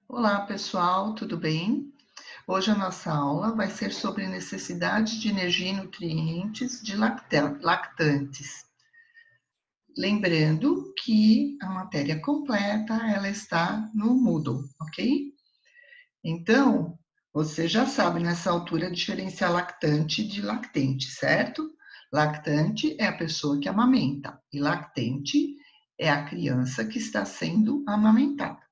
Olá, pessoal, tudo bem? Hoje a nossa aula vai ser sobre necessidade de energia e nutrientes de lactantes. Lembrando que a matéria completa ela está no Moodle, ok? Então, você já sabe nessa altura diferenciar lactante de lactente, certo? Lactante é a pessoa que amamenta e lactente é a criança que está sendo amamentada.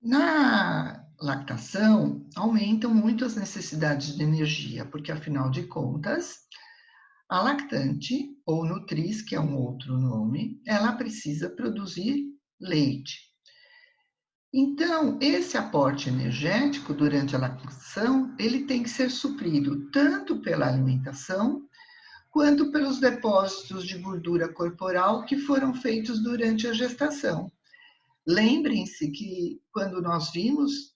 Na lactação, aumentam muito as necessidades de energia, porque afinal de contas, a lactante, ou nutriz, que é um outro nome, ela precisa produzir leite. Então, esse aporte energético durante a lactação, ele tem que ser suprido tanto pela alimentação, quanto pelos depósitos de gordura corporal que foram feitos durante a gestação. Lembrem-se que quando nós vimos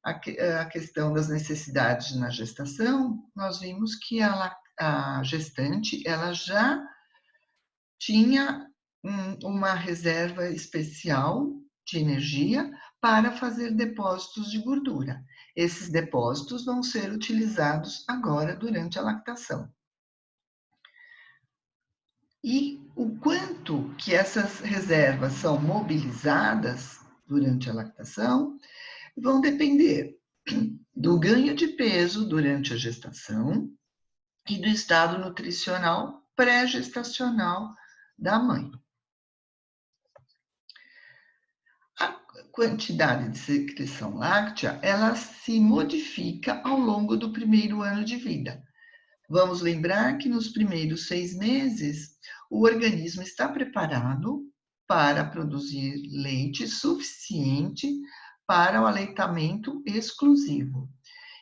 a questão das necessidades na gestação, nós vimos que a gestante ela já tinha uma reserva especial de energia para fazer depósitos de gordura. Esses depósitos vão ser utilizados agora durante a lactação. E o quanto que essas reservas são mobilizadas durante a lactação vão depender do ganho de peso durante a gestação e do estado nutricional pré-gestacional da mãe. A quantidade de secreção láctea, ela se modifica ao longo do primeiro ano de vida. Vamos lembrar que nos primeiros 6 meses, o organismo está preparado para produzir leite suficiente para o aleitamento exclusivo.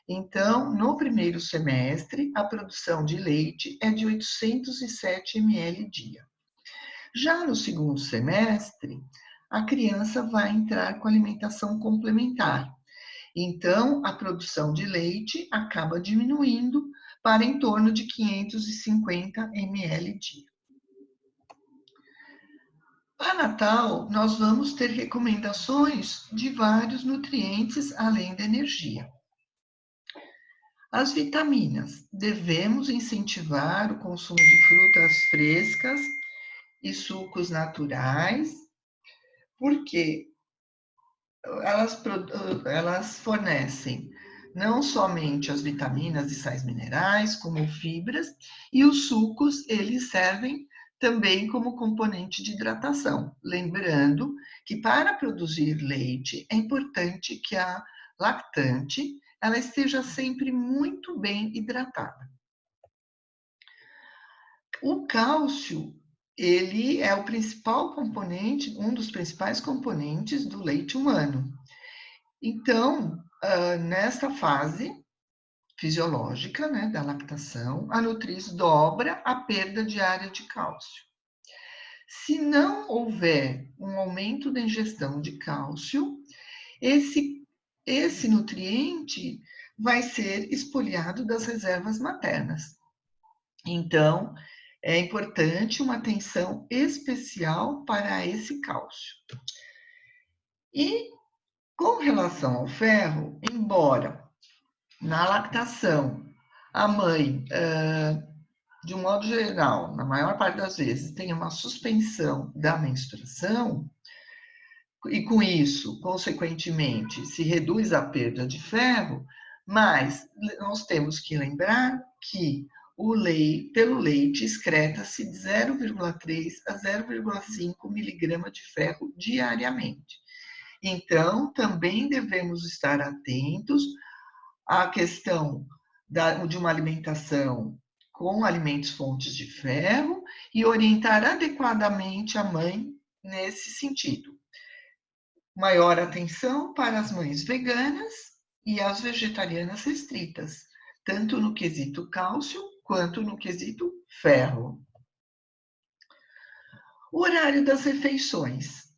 Então, no primeiro semestre, a produção de leite é de 807 ml dia. Já no segundo semestre, a criança vai entrar com alimentação complementar. Então, a produção de leite acaba diminuindo para em torno de 550 ml dia. Para Natal, nós vamos ter recomendações de vários nutrientes além da energia. As vitaminas. Devemos incentivar o consumo de frutas frescas e sucos naturais, porque elas fornecem não somente as vitaminas e sais minerais, como fibras, e os sucos, eles servem também como componente de hidratação. Lembrando que para produzir leite é importante que a lactante ela esteja sempre muito bem hidratada. O cálcio, ele é o principal componente, um dos principais componentes do leite humano. Então, nesta fase fisiológica, né, da lactação, a nutriz dobra a perda diária de cálcio. Se não houver um aumento da ingestão de cálcio, esse nutriente vai ser expoliado das reservas maternas. Então, é importante uma atenção especial para esse cálcio. E com relação ao ferro, embora na lactação a mãe, de um modo geral, na maior parte das vezes, tenha uma suspensão da menstruação, e com isso, consequentemente, se reduz a perda de ferro, mas nós temos que lembrar que pelo leite excreta-se de 0,3 a 0,5 miligrama de ferro diariamente. Então, também devemos estar atentos à questão de uma alimentação com alimentos fontes de ferro e orientar adequadamente a mãe nesse sentido. Maior atenção para as mães veganas e as vegetarianas restritas, tanto no quesito cálcio quanto no quesito ferro. O horário das refeições.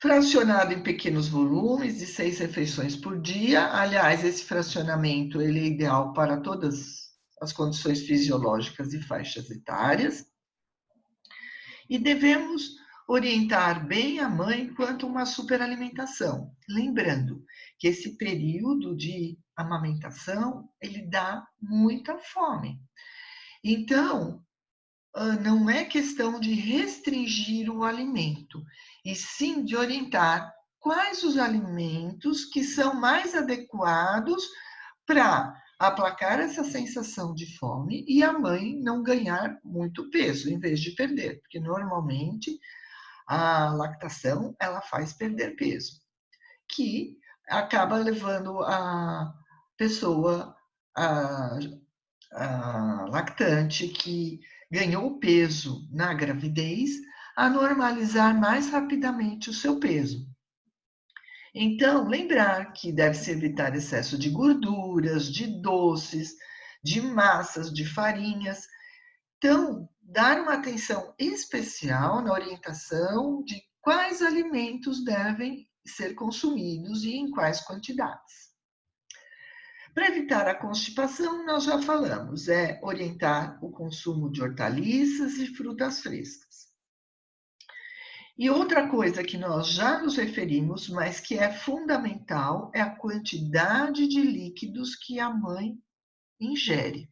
Fracionado em pequenos volumes, de 6 refeições por dia. Aliás, esse fracionamento ele é ideal para todas as condições fisiológicas e faixas etárias. E devemos Orientar bem a mãe quanto a uma superalimentação, lembrando que esse período de amamentação, ele dá muita fome. Então, não é questão de restringir o alimento, e sim de orientar quais os alimentos que são mais adequados para aplacar essa sensação de fome e a mãe não ganhar muito peso, em vez de perder, porque normalmente a lactação ela faz perder peso, que acaba levando a pessoa, a, a lactante que ganhou peso na gravidez, a normalizar mais rapidamente o seu peso. Então, lembrar que deve-se evitar excesso de gorduras, de doces, de massas, de farinhas. Então, dar uma atenção especial na orientação de quais alimentos devem ser consumidos e em quais quantidades. Para evitar a constipação, nós já falamos, é orientar o consumo de hortaliças e frutas frescas. E outra coisa que nós já nos referimos, mas que é fundamental, é a quantidade de líquidos que a mãe ingere.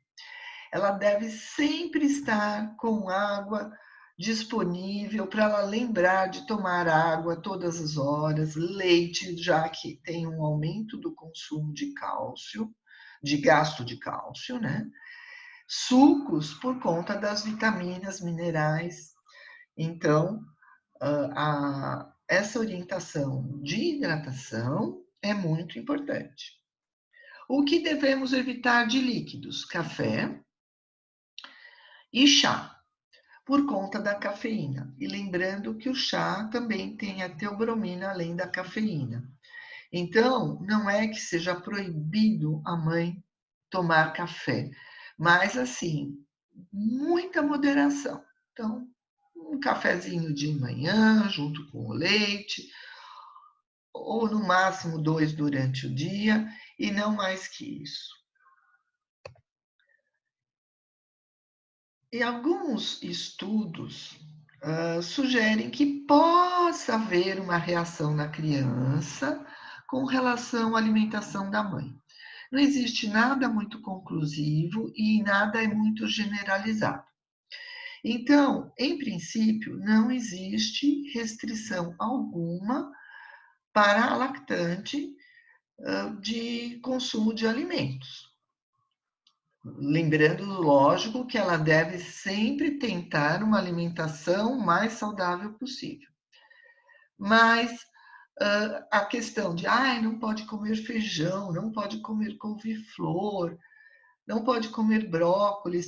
Ela deve sempre estar com água disponível para ela lembrar de tomar água todas as horas, leite, já que tem um aumento do consumo de cálcio, de gasto de cálcio, né? Sucos por conta das vitaminas, minerais. Então, essa orientação de hidratação é muito importante. O que devemos evitar de líquidos? Café e chá, por conta da cafeína. E lembrando que o chá também tem a teobromina além da cafeína. Então, não é que seja proibido a mãe tomar café, mas assim, muita moderação. Então, um cafezinho de manhã junto com o leite, ou no máximo 2 durante o dia, e não mais que isso. E alguns estudos sugerem que possa haver uma reação na criança com relação à alimentação da mãe. Não existe nada muito conclusivo e nada é muito generalizado. Então, em princípio, não existe restrição alguma para a lactante de consumo de alimentos. Lembrando, lógico, que ela deve sempre tentar uma alimentação mais saudável possível. Mas a questão de, não pode comer feijão, não pode comer couve-flor, não pode comer brócolis.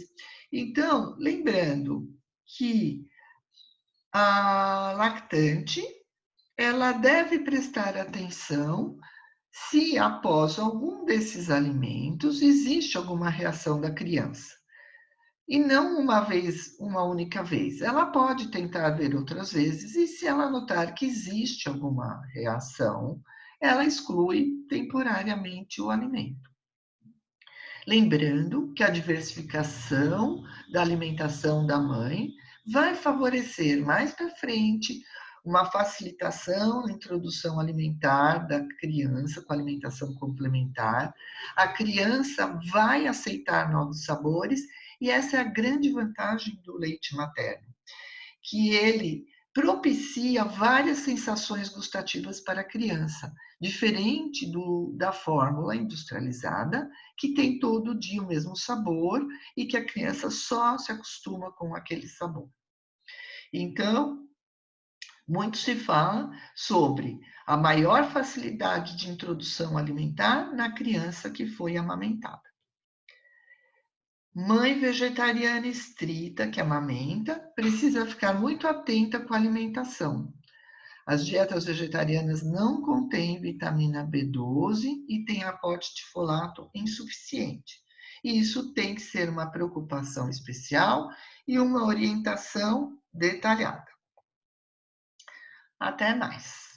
Então, lembrando que a lactante, ela deve prestar atenção se após algum desses alimentos existe alguma reação da criança. E não uma vez, uma única vez. Ela pode tentar ver outras vezes e se ela notar que existe alguma reação, ela exclui temporariamente o alimento. Lembrando que a diversificação da alimentação da mãe vai favorecer mais para frente uma facilitação na introdução alimentar da criança com alimentação complementar. A criança vai aceitar novos sabores e essa é a grande vantagem do leite materno, que ele propicia várias sensações gustativas para a criança, diferente da fórmula industrializada, que tem todo dia o mesmo sabor e que a criança só se acostuma com aquele sabor. Então, muito se fala sobre a maior facilidade de introdução alimentar na criança que foi amamentada. Mãe vegetariana estrita que amamenta precisa ficar muito atenta com a alimentação. As dietas vegetarianas não contêm vitamina B12 e têm aporte de folato insuficiente. E isso tem que ser uma preocupação especial e uma orientação detalhada. Até mais.